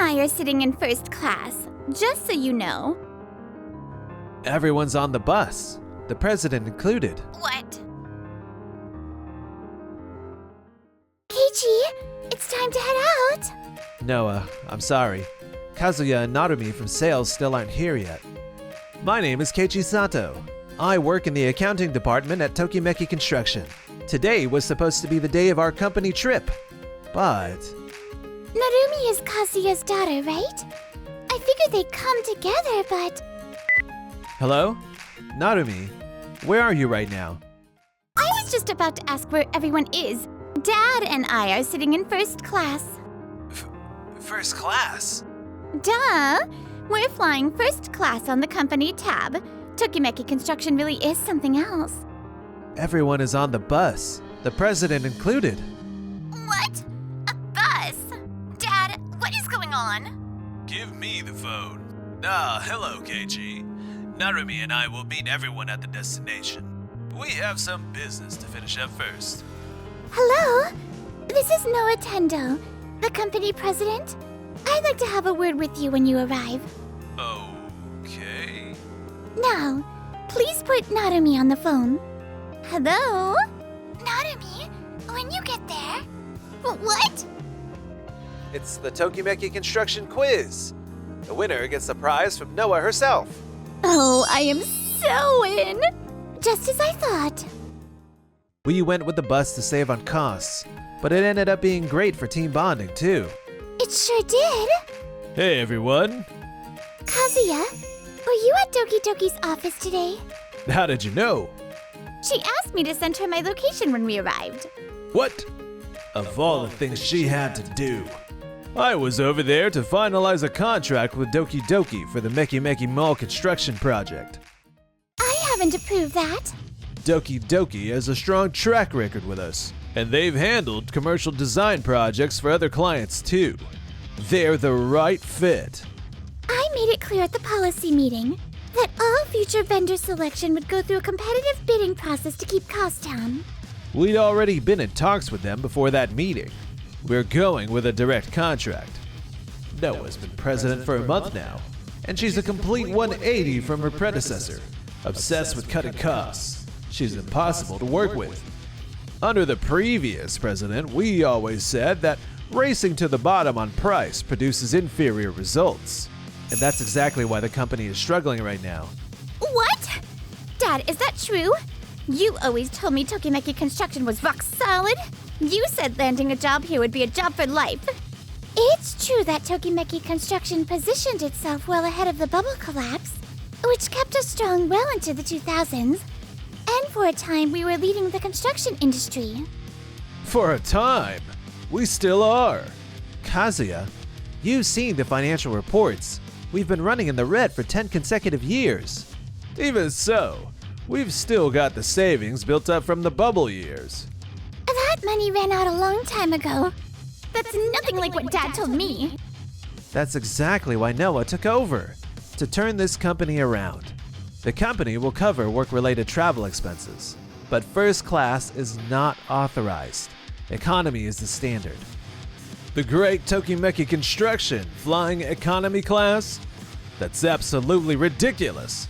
I are sitting in first class, just so you know. Everyone's on the bus, the president included. What? Keiichi, it's time to head out. Noah, I'm sorry. Kazuya and Narumi from sales still aren't here yet. My name is Keiichi Sato. I work in the accounting department at Tokimeki Construction. Today was supposed to be the day of our company trip, but... Narumi is Kazuya's daughter, right? I figured they'd come together, but... Hello? Narumi, where are you right now? I was just about to ask where everyone is. Dad and I are sitting in first class. First class? Duh! We're flying first class on the company tab. Tokimeki Construction really is something else. Everyone is on the bus, the president included. What? A bus? Dad, what is going on? Give me the phone. Hello, Keiichi. Narumi and I will meet everyone at the destination. We have some business to finish up first. Hello? This is Noah Tendo, the company president. I'd like to have a word with you when you arrive. Okay. Now, please put Narumi on the phone. Hello? Narumi, when you get there... What? It's the Tokimeki Construction Quiz. The winner gets the prize from Noah herself. Oh, I am so in! Just as I thought. We went with the bus to save on costs, but it ended up being great for team bonding too. It sure did. Hey everyone. Kazuya, were you at Doki Doki's office today? How did you know? She asked me to send her my location when we arrived. What? Of all the things she had to do. I was over there to finalize a contract with Doki Doki for the Meki Meki Mall construction project. I haven't approved that. Doki Doki has a strong track record with us, and they've handled commercial design projects for other clients too. They're the right fit. I made it clear at the policy meeting that all future vendor selection would go through a competitive bidding process to keep costs down. We'd already been in talks with them before that meeting. We're going with a direct contract. Noah's been president for a month now, and she's a complete 180 from her predecessor, obsessed with cutting costs. She's impossible to work with. Under the previous president, we always said that racing to the bottom on price produces inferior results. And that's exactly why the company is struggling right now. What? Dad, is that true? You always told me Tokimeki Construction was rock solid. You said landing a job here would be a job for life. It's true that Tokimeki Construction positioned itself well ahead of the bubble collapse, which kept us strong well into the 2000s. And for a time, we were leading the construction industry. For a time? We still are. Kazuya, you've seen the financial reports. We've been running in the red for 10 consecutive years. Even so, we've still got the savings built up from the bubble years. That money ran out a long time ago. That's nothing like what Dad told me. That's exactly why Noah took over, to turn this company around. The company will cover work-related travel expenses, but first class is not authorized. Economy is the standard. The great Tokimeki Construction flying economy class? That's absolutely ridiculous.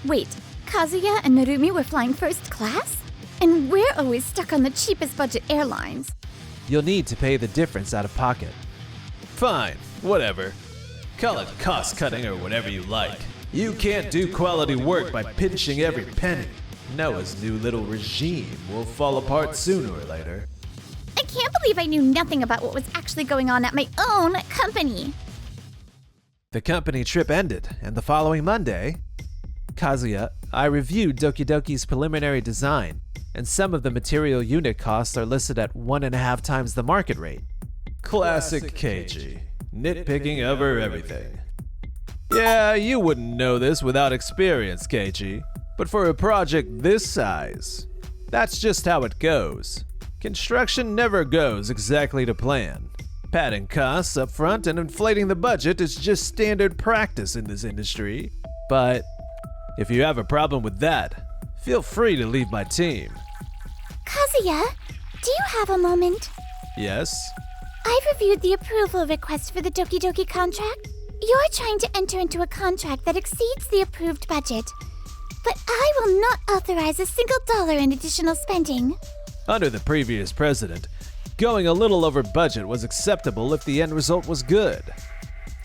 Wait, Kazuya and Narumi were flying first class? And we're always stuck on the cheapest budget airlines. You'll need to pay the difference out of pocket. Fine, whatever. Call it cost-cutting or whatever you like. You can't do quality work by pinching every penny. Noah's new little regime will fall apart sooner or later. I can't believe I knew nothing about what was actually going on at my own company. The company trip ended, and the following Monday, Kazuya, I reviewed Doki Doki's preliminary design, and some of the material unit costs are listed at 1.5 times the market rate. Classic Keiichi, nitpicking over everything. Yeah, you wouldn't know this without experience, Keiichi, but for a project this size, that's just how it goes. Construction never goes exactly to plan. Padding costs up front and inflating the budget is just standard practice in this industry. But if you have a problem with that, feel free to leave my team. Kazuya, do you have a moment? Yes? I've reviewed the approval request for the Doki Doki contract. You're trying to enter into a contract that exceeds the approved budget. But I will not authorize a single dollar in additional spending. Under the previous president, going a little over budget was acceptable if the end result was good.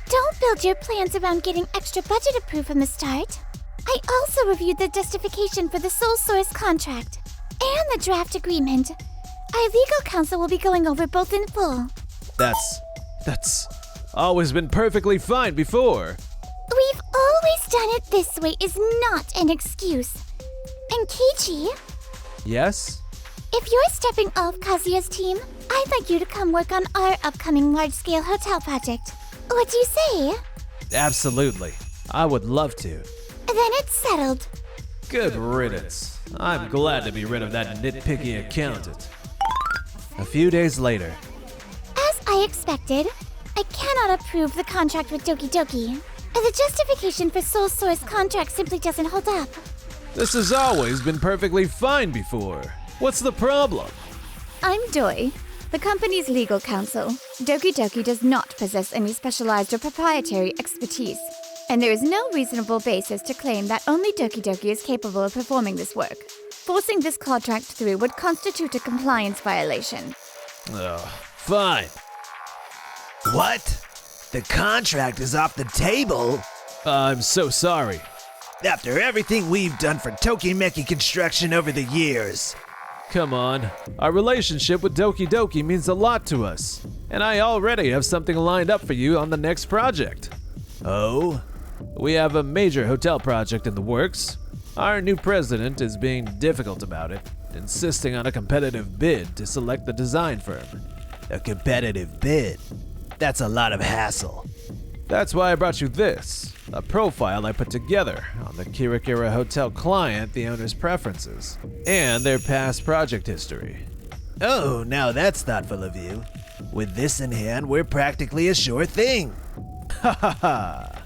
Don't build your plans around getting extra budget approved from the start. I also reviewed the justification for the sole source contract and the draft agreement. Our legal counsel will be going over both in full. That's always been perfectly fine before. We've always done it this way is not an excuse. And Keiichi, Yes? if you're stepping off Kazuya's team, I'd like you to come work on our upcoming large-scale hotel project. What do you say? Absolutely. I would love to. Then it's settled. Good riddance. I'm glad to be rid of that nitpicky accountant. A few days later. As I expected, I cannot approve the contract with Doki Doki. The justification for sole source contract simply doesn't hold up. This has always been perfectly fine before. What's the problem? I'm Doi, the company's legal counsel. Doki Doki does not possess any specialized or proprietary expertise, and there is no reasonable basis to claim that only Doki Doki is capable of performing this work. Forcing this contract through would constitute a compliance violation. Fine. What? The contract is off the table? I'm so sorry. After everything we've done for Tokimeki Construction over the years. Come on. Our relationship with Doki Doki means a lot to us, and I already have something lined up for you on the next project. Oh? We have a major hotel project in the works. Our new president is being difficult about it, insisting on a competitive bid to select the design firm. A competitive bid? That's a lot of hassle. That's why I brought you this, a profile I put together on the Kirikira Hotel client, the owner's preferences, and their past project history. Oh, now that's thoughtful of you. With this in hand, we're practically a sure thing. Ha ha ha!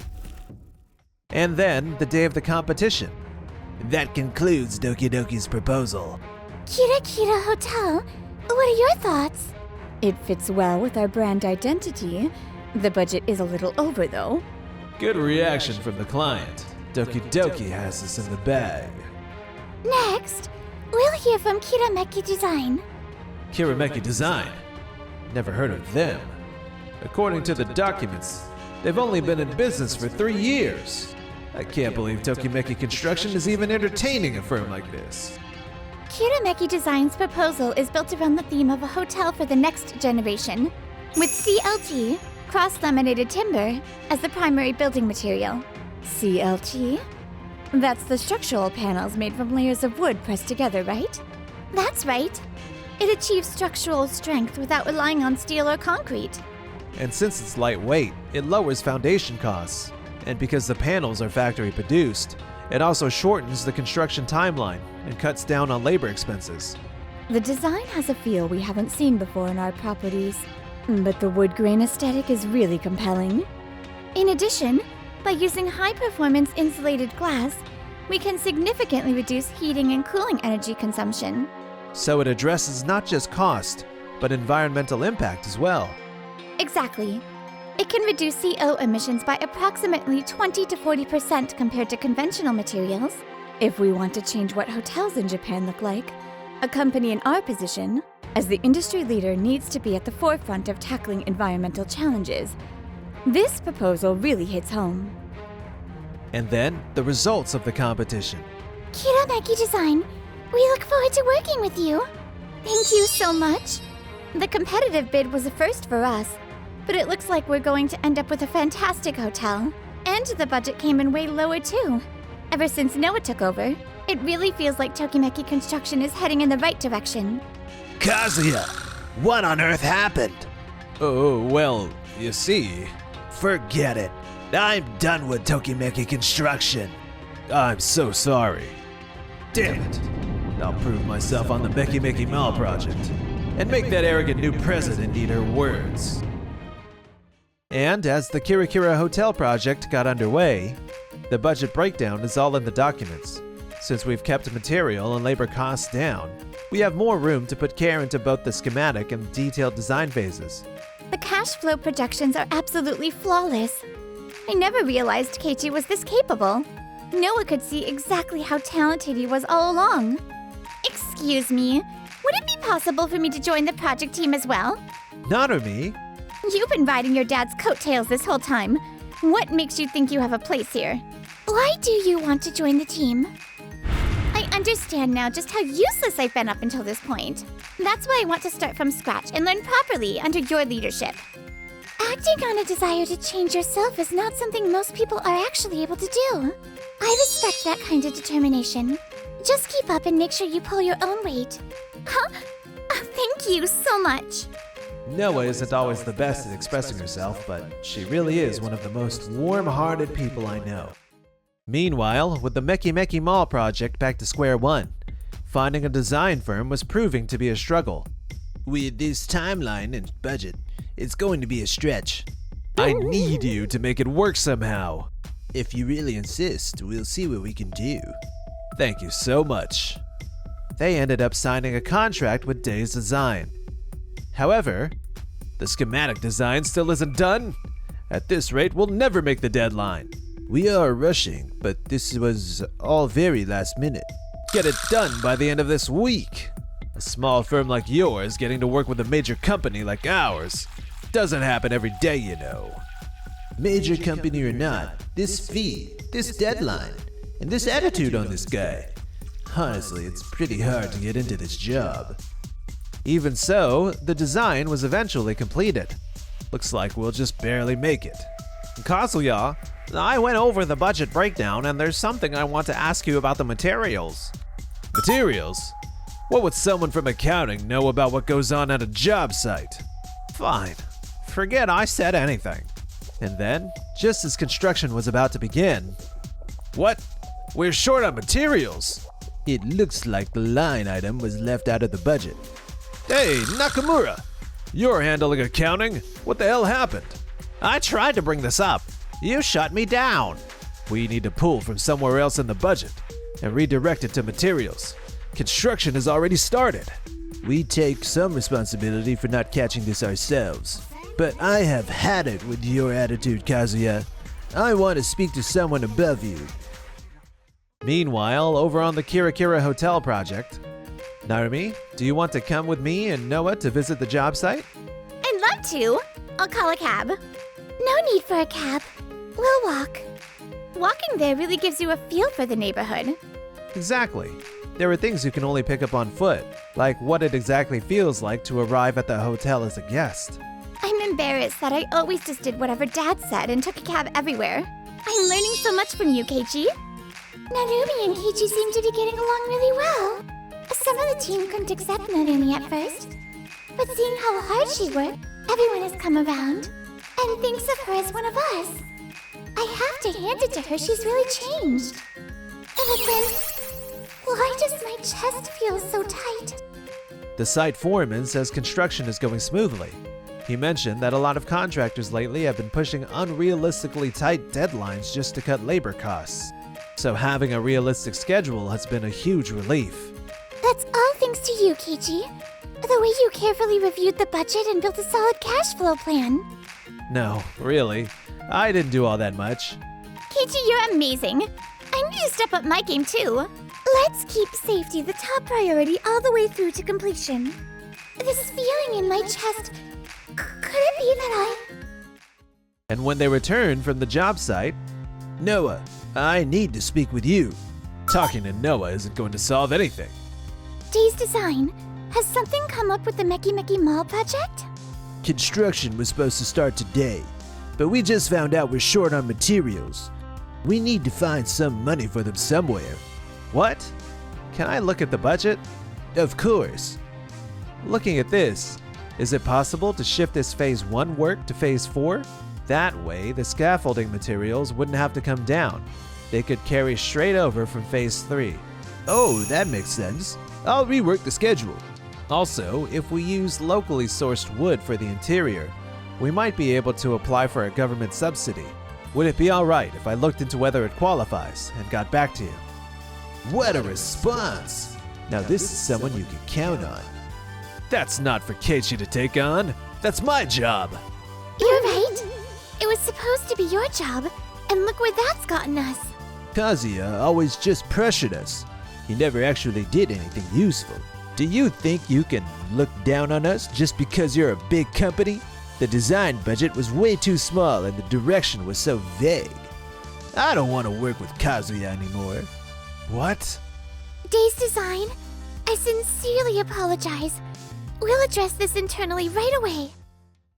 And then, the day of the competition. That concludes Doki Doki's proposal. Kira Kira Hotel, what are your thoughts? It fits well with our brand identity. The budget is a little over, though. Good reaction from the client. Doki Doki has this in the bag. Next, we'll hear from Kirameki Design. Kirameki Design. Never heard of them. According to the documents, they've only been in business for 3 years. I can't believe Tokimeki Construction is even entertaining a firm like this. Kirameki Design's proposal is built around the theme of a hotel for the next generation, with CLT, cross-laminated timber, as the primary building material. CLT? That's the structural panels made from layers of wood pressed together, right? That's right. It achieves structural strength without relying on steel or concrete. And since it's lightweight, it lowers foundation costs. And because the panels are factory produced, it also shortens the construction timeline and cuts down on labor expenses. The design has a feel we haven't seen before in our properties, but the wood grain aesthetic is really compelling. In addition, by using high-performance insulated glass, we can significantly reduce heating and cooling energy consumption. So it addresses not just cost, but environmental impact as well. Exactly. It can reduce CO emissions by approximately 20 to 40% compared to conventional materials. If we want to change what hotels in Japan look like, a company in our position, as the industry leader, needs to be at the forefront of tackling environmental challenges. This proposal really hits home. And then, the results of the competition. Kirameki Design, we look forward to working with you. Thank you so much. The competitive bid was a first for us, but it looks like we're going to end up with a fantastic hotel. And the budget came in way lower too. Ever since Noah took over, it really feels like Tokimeki Construction is heading in the right direction. Kazuya, what on earth happened? Oh, well, you see. Forget it. I'm done with Tokimeki Construction. I'm so sorry. Damn it. I'll prove myself on the Becky Mickey Mall project and make that arrogant new president eat her words. And as the Kirikira Hotel project got underway, the budget breakdown is all in the documents. Since we've kept material and labor costs down, we have more room to put care into both the schematic and detailed design phases. The cash flow projections are absolutely flawless. I never realized Keiichi was this capable. Noah could see exactly how talented he was all along. Excuse me, would it be possible for me to join the project team as well? Narumi? You've been riding your dad's coattails this whole time. What makes you think you have a place here? Why do you want to join the team? I understand now just how useless I've been up until this point. That's why I want to start from scratch and learn properly under your leadership. Acting on a desire to change yourself is not something most people are actually able to do. I respect that kind of determination. Just keep up and make sure you pull your own weight. Huh? Thank you so much. Noah isn't always the best at expressing herself, but she really is one of the most warm-hearted people I know. Meanwhile, with the Meki Meki Mall project back to square one, finding a design firm was proving to be a struggle. With this timeline and budget, it's going to be a stretch. I need you to make it work somehow. If you really insist, we'll see what we can do. Thank you so much. They ended up signing a contract with Days Design. However, the schematic design still isn't done. At this rate, we'll never make the deadline. We are rushing, but this was all very last minute. Get it done by the end of this week. A small firm like yours getting to work with a major company like ours doesn't happen every day, you know. Major company or not, this fee, this deadline, and this attitude on this guy. Honestly, it's pretty hard to get into this job. Even so, the design was eventually completed. Looks like we'll just barely make it. Kazuya, I went over the budget breakdown and there's something I want to ask you about the materials. Materials? What would someone from accounting know about what goes on at a job site? Fine. Forget I said anything. And then, just as construction was about to begin... What? We're short on materials! It looks like the line item was left out of the budget. Hey, Nakamura! You're handling accounting? What the hell happened? I tried to bring this up. You shut me down. We need to pull from somewhere else in the budget and redirect it to materials. Construction has already started. We take some responsibility for not catching this ourselves. But I have had it with your attitude, Kazuya. I want to speak to someone above you. Meanwhile, over on the Kira Kira Hotel project, Narumi, do you want to come with me and Noah to visit the job site? I'd love to. I'll call a cab. No need for a cab. We'll walk. Walking there really gives you a feel for the neighborhood. Exactly. There are things you can only pick up on foot, like what it exactly feels like to arrive at the hotel as a guest. I'm embarrassed that I always just did whatever Dad said and took a cab everywhere. I'm learning so much from you, Keiichi. Narumi and Keiichi seem to be getting along really well. Some of the team couldn't accept Narumi at first, but seeing how hard she worked, everyone has come around and thinks of her as one of us. I have to hand it to her, she's really changed. But then, why does my chest feel so tight? The site foreman says construction is going smoothly. He mentioned that a lot of contractors lately have been pushing unrealistically tight deadlines just to cut labor costs. So having a realistic schedule has been a huge relief. That's all thanks to you, Keiichi. The way you carefully reviewed the budget and built a solid cash flow plan. No, really. I didn't do all that much. Keiichi, you're amazing. I need to step up my game too. Let's keep safety the top priority all the way through to completion. This feeling in my chest, could it be that And when they returned from the job site, Noah, I need to speak with you. talking to Noah isn't going to solve anything. Day's Design, has something come up with the Meki Meki Mall project? Construction was supposed to start today, but we just found out we're short on materials. We need to find some money for them somewhere. What? Can I look at the budget? Of course. Looking at this, is it possible to shift this Phase 1 work to Phase 4? That way, the scaffolding materials wouldn't have to come down. They could carry straight over from Phase 3. Oh, that makes sense. I'll rework the schedule. Also, if we use locally sourced wood for the interior, we might be able to apply for a government subsidy. Would it be alright if I looked into whether it qualifies and got back to you? What a response! Now this is someone you can count on. That's not for Keiichi to take on. That's my job. You're right. It was supposed to be your job, and look where that's gotten us. Kazuya always just pressured us. He never actually did anything useful. Do you think you can look down on us just because you're a big company? The design budget was way too small and the direction was so vague. I don't want to work with Kazuya anymore. What? Days Design, I sincerely apologize. We'll address this internally right away.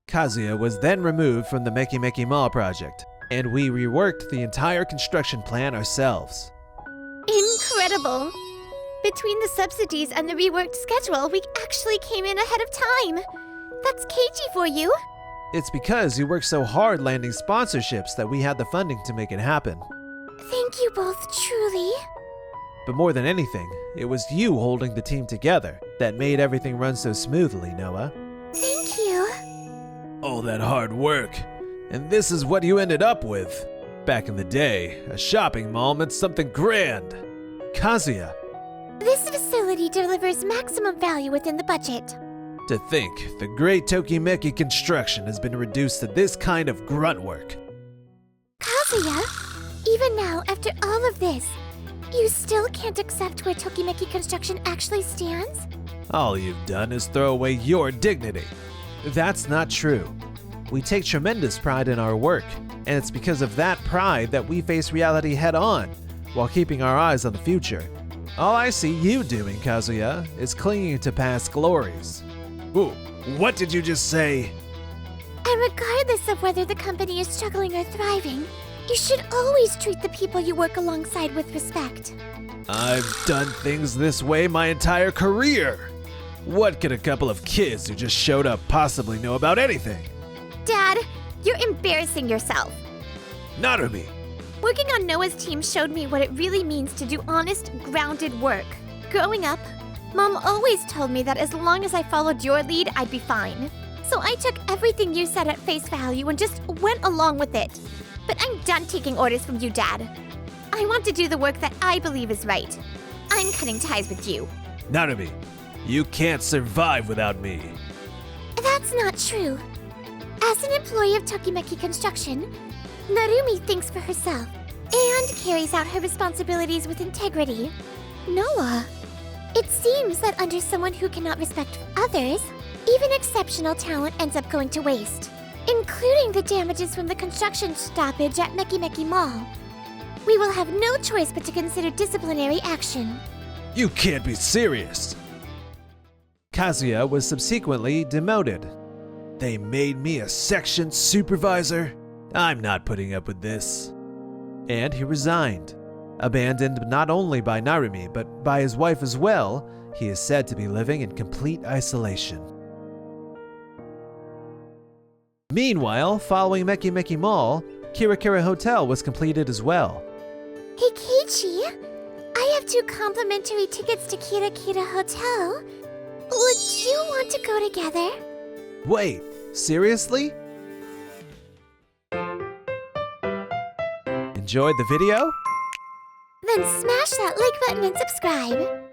Kazuya was then removed from the Meki Meki Mall project, and we reworked the entire construction plan ourselves. Incredible! Between the subsidies and the reworked schedule, we actually came in ahead of time. That's Keiichi for you. It's because you worked so hard landing sponsorships that we had the funding to make it happen. Thank you both, truly. But more than anything, it was you holding the team together that made everything run so smoothly, Noah. Thank you. All that hard work. And this is what you ended up with. Back in the day, a shopping mall meant something grand. Kazuya, This facility delivers maximum value within the budget. to think the great Tokimeki construction has been reduced to this kind of grunt work. Kazuya, even now, after all of this, you still can't accept where Tokimeki construction actually stands? All you've done is throw away your dignity. That's not true. We take tremendous pride in our work, and it's because of that pride that we face reality head on, while keeping our eyes on the future. All I see you doing, Kazuya, is clinging to past glories. Ooh, what did you just say? And regardless of whether the company is struggling or thriving, you should always treat the people you work alongside with respect. I've done things this way my entire career. What could a couple of kids who just showed up possibly know about anything? Dad, you're embarrassing yourself. Narumi, Working on Noah's team showed me what it really means to do honest, grounded work. Growing up, Mom always told me that as long as I followed your lead, I'd be fine. So I took everything you said at face value and just went along with it. But I'm done taking orders from you, Dad. I want to do the work that I believe is right. I'm cutting ties with you. Narumi, you can't survive without me. That's not true. As an employee of Tokimeki Construction, Narumi thinks for herself and carries out her responsibilities with integrity. Noah, it seems that under someone who cannot respect others, even exceptional talent ends up going to waste, including the damages from the construction stoppage at Meki Meki Mall. We will have no choice but to consider disciplinary action. You can't be serious. Kazuya was subsequently demoted. They made me a section supervisor? I'm not putting up with this. And he resigned. Abandoned not only by Narumi, but by his wife as well, he is said to be living in complete isolation. Meanwhile, following Meki Meki Mall, Kira Kira Hotel was completed as well. Hey, Keiichi, I have 2 complimentary tickets to Kira Kira Hotel. Would you want to go together? Wait, seriously? Enjoyed the video? Then smash that like button and subscribe.